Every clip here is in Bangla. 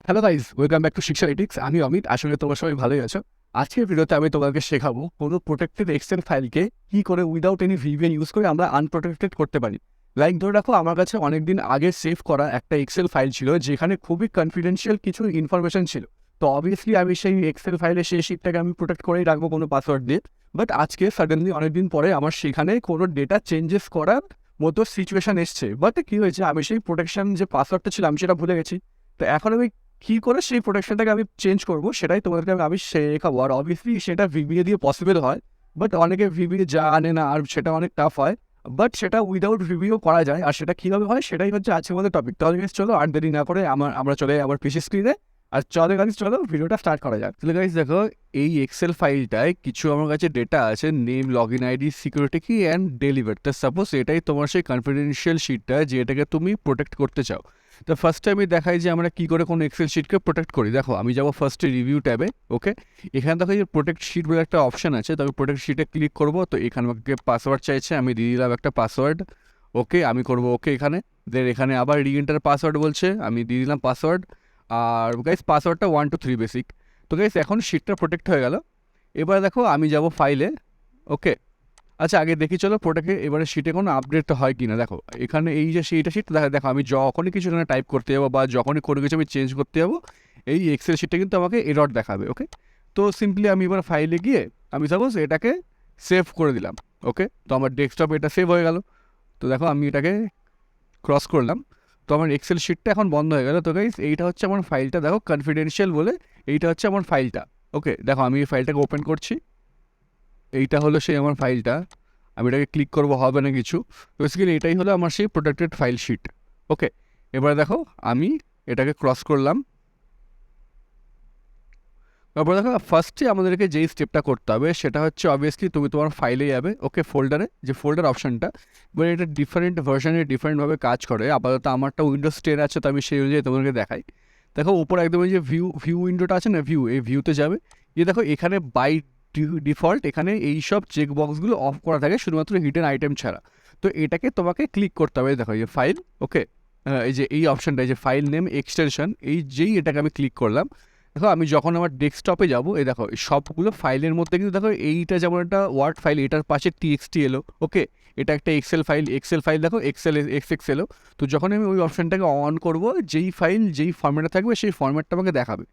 Hello guys, welcome back to শিক্ষা এটিক্স। আমি অমিত। আসলে তোমরা সবাই ভালোই আছো। আজকের ভিডিওতে আমি তোমাদেরকে শেখাবো কোনো প্রোটেক্টেড এক্সেল ফাইলকে কি করে উইদাউট এনি VBA ইউজ করে আমরা আনপ্রোটেক্টেড করতে পারি। লাইক ধরে রাখো, আমার কাছে অনেকদিন আগে সেভ করা একটা এক্সেল ফাইল ছিল যেখানে খুবই কনফিডেন্সিয়াল কিছু ইনফরমেশন ছিল। তো অবভিয়াসলি আমি সেই এক্সেল ফাইলে সেই শিটটাকে আমি প্রোটেক্ট করেই রাখবো কোনো পাসওয়ার্ড দিয়ে। বাট আজকে সাডেনলি অনেকদিন পরে আমার সেখানে কোনো ডেটা চেঞ্জেস করার মতো সিচুয়েশন এসছে। বাট কী হয়েছে, আমি সেই প্রোটেকশন যে পাসওয়ার্ডটা ছিল আমি সেটা ভুলে গেছি। তো এখন আমি কী করে সেই প্রোটেকশনটাকে আমি চেঞ্জ করবো সেটাই তোমাদেরকে আমি শেখাবো। আর অবভিয়াসলি সেটা VBA দিয়ে পসিবল হয়, বাট অনেকে VBA জানে না আর সেটা অনেক টাফ হয়। বাট সেটা উইদাউট VBAও করা যায়। আর সেটা কীভাবে হয় সেটাই হচ্ছে আজকে আমাদের টপিক। তাহলে গাইস চলো আর দেরি না করে আমরা চলে আমার পিসি স্ক্রিনে। আর চলো ভিডিওটা স্টার্ট করা যাক। তাহলে গাইস দেখো, এই এক্সেল ফাইলটায় কিছু আমার কাছে ডেটা আছে, নেম, লগইন আইডি, সিকিউরিটি কি অ্যান্ড ডেলিভার। তা সাপোজ এটাই তোমার সেই কনফিডেন্সিয়াল শিটটা যেটাকে তুমি প্রোটেক্ট করতে চাও। তো ফার্স্টে আমি দেখাই যে আমরা কী করে কোনো এক্সেল শিটকে প্রোটেক্ট করি। দেখো, আমি যাবো ফার্স্টে রিভিউ ট্যাবে। ওকে, এখানে দেখো যে প্রোটেক্ট শিট বলে একটা অপশান আছে। তো আমি প্রোটেক্ট শিটে ক্লিক করবো। তো এখানে আমাকে পাসওয়ার্ড চাইছে, আমি দিয়ে দিলাম একটা পাসওয়ার্ড। ওকে, আমি করবো ওকে এখানে। দেন এখানে আবার রিএন্টার পাসওয়ার্ড বলছে, আমি দিয়ে দিলাম পাসওয়ার্ড। আর গাইস পাসওয়ার্ডটা 1 2 3 বেসিক। তো গাইস এখন শিটটা প্রোটেক্ট হয়ে গেল। এবার দেখো আমি যাব ফাইলে। ওকে, আচ্ছা আগে দেখি চলো প্রোটেক্টে এবারে শিটে কোনো আপডেট হয় কি না। দেখো এখানে এই যে শিট দেখো আমি যখনই কিছু এখানে টাইপ করতে যাবো বা যখনই কোনো কিছু আমি চেঞ্জ করতে যাবো, এই এক্সেল শিটটা কিন্তু আমাকে এরর দেখাবে। ওকে, তো সিম্পলি আমি এবার ফাইলে গিয়ে আমি সাপোজ এটাকে সেভ করে দিলাম। ওকে, তো আমার ডেস্কটপে এটা সেভ হয়ে গেল। তো দেখো আমি এটাকে ক্রস করলাম, তো আমার এক্সেল শিটটা এখন বন্ধ হয়ে গেল। তো গাইস এইটা হচ্ছে আমার ফাইলটা, দেখো কনফিডেন্সিয়াল বলে এইটা হচ্ছে আমার ফাইলটা। ওকে, দেখো আমি এই ফাইলটাকে ওপেন করছি। এইটা হলো সেই আমার ফাইলটা। আমি এটাকে ক্লিক করবো, হবে না কিছু। তো বেসিক্যালি এটাই হলো আমার সেই প্রোটেক্টেড ফাইল শিট। ওকে, এবার দেখো আমি এটাকে ক্রস করলাম। তারপর দেখো ফার্স্টে আমাদেরকে যেই স্টেপটা করতে হবে সেটা হচ্ছে অবভিয়াসলি তুমি তোমার ফাইলে যাবে। ওকে, ফোল্ডারে যে ফোল্ডার অপশানটা, এবার এটা ডিফারেন্ট ভার্সনে ডিফারেন্টভাবে কাজ করে। আপাতত আমারটা উইন্ডোজ 10 আছে, তো আমি সেই অনুযায়ী তোমাদেরকে দেখাই। দেখো উপরে একদম এই যে ভিউ উইন্ডোটা আছে না, এই ভিউতে যাবে। যে দেখো এখানে বাই ডিফল্ট এখানে এই সব চেক বক্সগুলো অফ করা থাকে শুধুমাত্র হিডেন আইটেম ছাড়া। তো এটাকে তোমাকে ক্লিক করতে হবে। দেখো এই যে ফাইল। ওকে, এই যে এই অপশানটা, এই যে ফাইল নেম এক্সটেনশন, যেই এটাকে আমি ক্লিক করলাম, দেখো আমি যখন আমার ডেস্কটপে যাবো, এই দেখো সবগুলো ফাইলের মধ্যে কিন্তু দেখো এইটা যেমন একটা ওয়ার্ড ফাইল, এটার পাশে TXT এলো। ওকে, এটা একটা এক্সেল ফাইল দেখো এক্সএক্স এলো। তো যখন আমি ওই অপশানটাকে অন করব, যেই ফাইল যেই ফর্ম্যাটে থাকবে সেই ফর্ম্যাটটা আমাকে দেখাবে।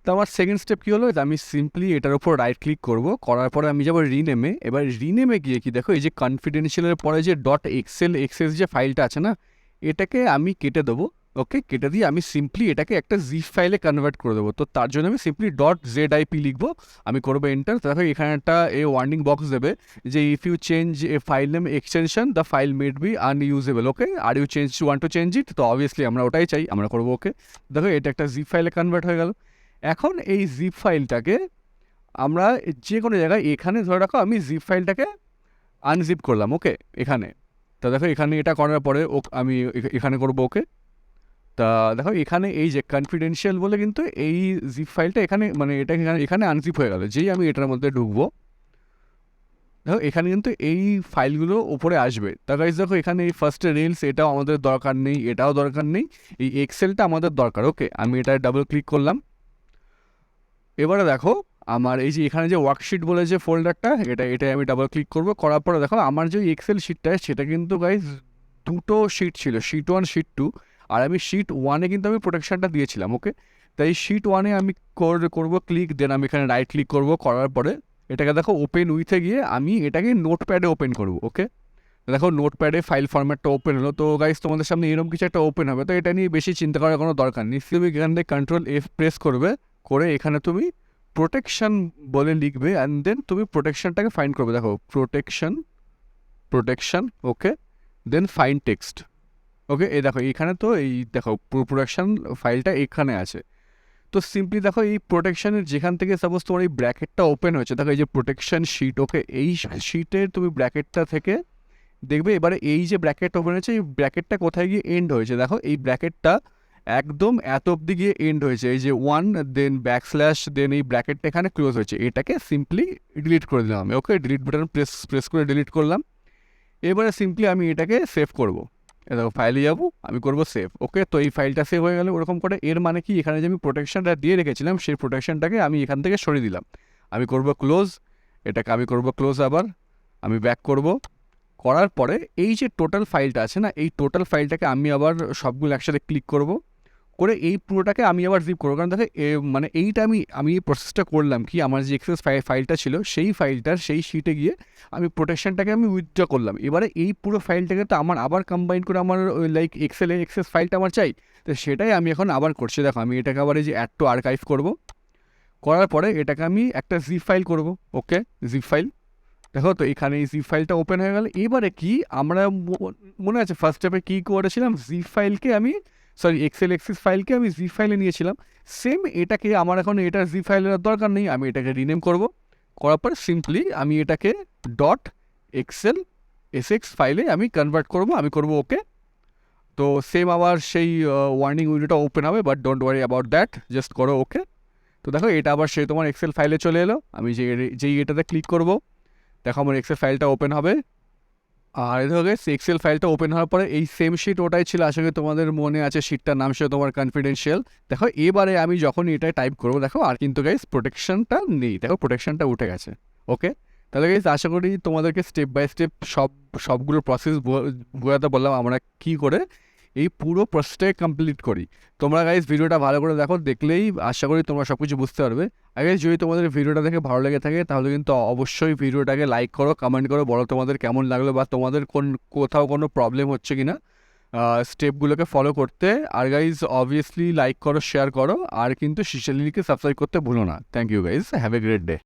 তো আমার সেকেন্ড স্টেপ কী হলো, আমি সিম্পলি এটার উপর রাইট ক্লিক করবো, করার পরে আমি যাবো রিনেমে। এবার রিনেমে গিয়ে কি দেখো, এই যে কনফিডেন্সিয়ালের পরে যে .xls যে ফাইলটা আছে না, এটাকে আমি কেটে দেবো। ওকে, কেটে দিয়ে আমি সিম্পলি এটাকে একটা জিপ ফাইলে কনভার্ট করে দেবো। তো তার জন্য আমি সিম্পলি .zip লিখবো, আমি করবো এন্টার। দেখো এখানে একটা ওয়ার্নিং বক্স দেবে যে if you change a file name extension the file made be unusable. Okay, are you want to change it. তো অবভিয়াসলি আমরা ওটাই চাই, আমরা করবো ওকে। দেখো এটা একটা জিপ ফাইলে কনভার্ট হয়ে গেল। এখন এই জিপ ফাইলটাকে আমরা যে কোনো জায়গায়, এখানে ধরে রাখো আমি জিপ ফাইলটাকে আনজিপ করলাম। ওকে, এখানে তো দেখো এখানে এটা করার পরে আমি এখানে করবো ওকে। তা দেখো এখানে এই যে কনফিডেন্সিয়াল বলে কিন্তু এই জিপ ফাইলটা এখানে, মানে এটা এখানে আনজিপ হয়ে গেল। যেই আমি এটার মধ্যে ঢুকবো, দেখো এখানে কিন্তু এই ফাইলগুলো উপরে আসবে। তা গাইস দেখো এখানে এই ফার্স্টে রিলস, এটাও আমাদের দরকার নেই, এটাও দরকার নেই, এই এক্সেলটা আমাদের দরকার। ওকে, আমি এটা ডাবল ক্লিক করলাম। এবারে দেখো আমার এই যে এখানে যে ওয়ার্কশিট বলে যে ফোল্ডারটা, এটাই আমি ডাবল ক্লিক করবো। করার পরে দেখো আমার যে এক্সেল শিটটা সেটা কিন্তু গাইস দুটো শিট ছিল, শিট 1 শিট 2। আর আমি শিট 1-এ কিন্তু আমি প্রোটেকশনটা দিয়েছিলাম। ওকে, তাই শিট 1-এ আমি করবো ক্লিক, দেন আমি এখানে রাইট ক্লিক করবো। করার পরে এটাকে দেখো ওপেন উইথে গিয়ে আমি এটাকে নোটপ্যাডে ওপেন করবো। ওকে, দেখো নোটপ্যাডে ফাইল ফরম্যাটটা ওপেন হলো। তো গাইস তোমাদের সামনে এরকম কিছু একটা ওপেন হবে। তো এটা নিয়ে বেশি চিন্তা করার কোনো দরকার নেই। তুমি এখান থেকে Ctrl+F প্রেস করবে, করে এখানে তুমি প্রোটেকশন বলে লিখবে অ্যান্ড দেন তুমি প্রোটেকশনটাকে ফাইন্ড করবে। দেখো প্রোটেকশন। ওকে, দেন ফাইন্ড টেক্সট। ওকে, এই দেখো এইখানে, তো এই দেখো প্রোটেকশন ফাইলটা এখানে আছে। তো সিম্পলি দেখো এই প্রোটেকশনের যেখান থেকে সাপোজ তোমার এই ব্র্যাকেটটা ওপেন হয়েছে, দেখো এই যে প্রোটেকশন শিট। ওকে, এই শিটের তুমি ব্র্যাকেটটা থেকে দেখবে এবারে এই যে ব্র্যাকেট ওপেন হয়েছে, এই ব্র্যাকেটটা কোথায় গিয়ে এন্ড হয়েছে। দেখো এই ব্র্যাকেটটা একদম এত অব্দি গিয়ে এন্ড হয়েছে, এই যে 1 দেন ব্যাকস্ল্যাশ দেন এই ব্র্যাকেটটা এখানে ক্লোজ হয়েছে। এটাকে সিম্পলি ডিলিট করে দিলাম আমি। ওকে, ডিলিট বাটন প্রেস করে ডিলিট করলাম। এবারে সিম্পলি আমি এটাকে সেভ করব। দেখো ফাইলে যাবো, আমি করবো সেভ। ওকে, তো এই ফাইলটা সেভ হয়ে গেল ওরকম করে। এর মানে কি, এখানে যে আমি প্রোটেকশনটা দিয়ে রেখেছিলাম সেই প্রোটেকশনটাকে আমি এখান থেকে সরিয়ে দিলাম। আমি করব ক্লোজ, এটাকে আমি করব ক্লোজ। আবার আমি ব্যাক করব, করার পরে এই যে টোটাল ফাইলটা আছে না, এই টোটাল ফাইলটাকে আমি আবার সবগুলো একসাথে ক্লিক করব, করে এই পুরোটাকে আমি আবার জিপ করবো। কারণ দেখো মানে এইটা আমি এই প্রসেসটা করলাম কি, আমার যে এক্সেস ফাইলটা ছিল সেই ফাইলটার সেই শিটে গিয়ে আমি প্রোটেকশনটাকে আমি উইথড্র করলাম। এবারে এই পুরো ফাইলটাকে তো আমার আবার কম্বাইন করে আমার লাইক এক্সেলের এক্সেস ফাইলটা আমার চাই, তো সেটাই আমি এখন আবার করছি। দেখো আমি এটাকে আবার এই যে অ্যাড টু আর্কাইভ করবো, করার পরে এটাকে আমি একটা জিপ ফাইল করব। ওকে, জিপ ফাইল, দেখো তো এখানে এই জিপ ফাইলটা ওপেন হয়ে গেল। এবারে কি আমরা মনে আছে ফার্স্ট স্টেপে কী করেছিলাম, জিপ ফাইলকে আমি এক্সেল এক্সেস ফাইলকে আমি জিপ ফাইলে নিয়েছিলাম। সেম এটাকে আমার এখন এটা জিপ ফাইলের দরকার নেই, আমি এটাকে রিনেম করব। করার পর সিম্পলি আমি এটাকে ডট এক্সেল এসএক্স ফাইলে আমি কনভার্ট করব, আমি করব ওকে। তো সেম আবার সেই ওয়ার্নিং উইন্ডোটা ওপেন হবে, but don't worry about that, just করো ওকে। তো দেখো এটা আবার সে তোমার এক্সেল ফাইলে চলে এলো। আমি যেই এটাতে ক্লিক করব, দেখো আমার এক্সেল ফাইলটা ওপেন হবে। আর দেখো গাইস, এক্সেল ফাইলটা ওপেন হওয়ার পরে এই সেম শিট ওটাই ছিল, আসলে তোমাদের মনে আছে শিটটার নাম ছিল তোমার কনফিডেন্সিয়াল। দেখো এবারে আমি যখন এটা টাইপ করবো, দেখো আর কিন্তু গাইস প্রোটেকশনটা নেই, দেখো প্রোটেকশনটা উঠে গেছে। ওকে, তাহলে গাইস আশা করি তোমাদেরকে স্টেপ বাই স্টেপ সবগুলো প্রসেস বোঝাতে বললাম আমরা কী করে এই পুরো প্রসেসটাকে কমপ্লিট করি। তোমরা গাইস ভিডিওটা ভালো করে দেখো, দেখলেই আশা করি তোমরা সব কিছু বুঝতে পারবে। আগে যদি তোমাদের ভিডিওটা দেখে ভালো লেগে থাকে তাহলে কিন্তু অবশ্যই ভিডিওটাকে লাইক করো, কমেন্ট করো, বলো তোমাদের কেমন লাগলো বা তোমাদের কোথাও কোনো প্রবলেম হচ্ছে কি না স্টেপগুলোকে ফলো করতে। আর গাইজ অবভিয়াসলি লাইক করো, শেয়ার করো, আর কিন্তু শিশালিকে সাবস্ক্রাইব করতে ভুলো না। Thank you guys, have a great day.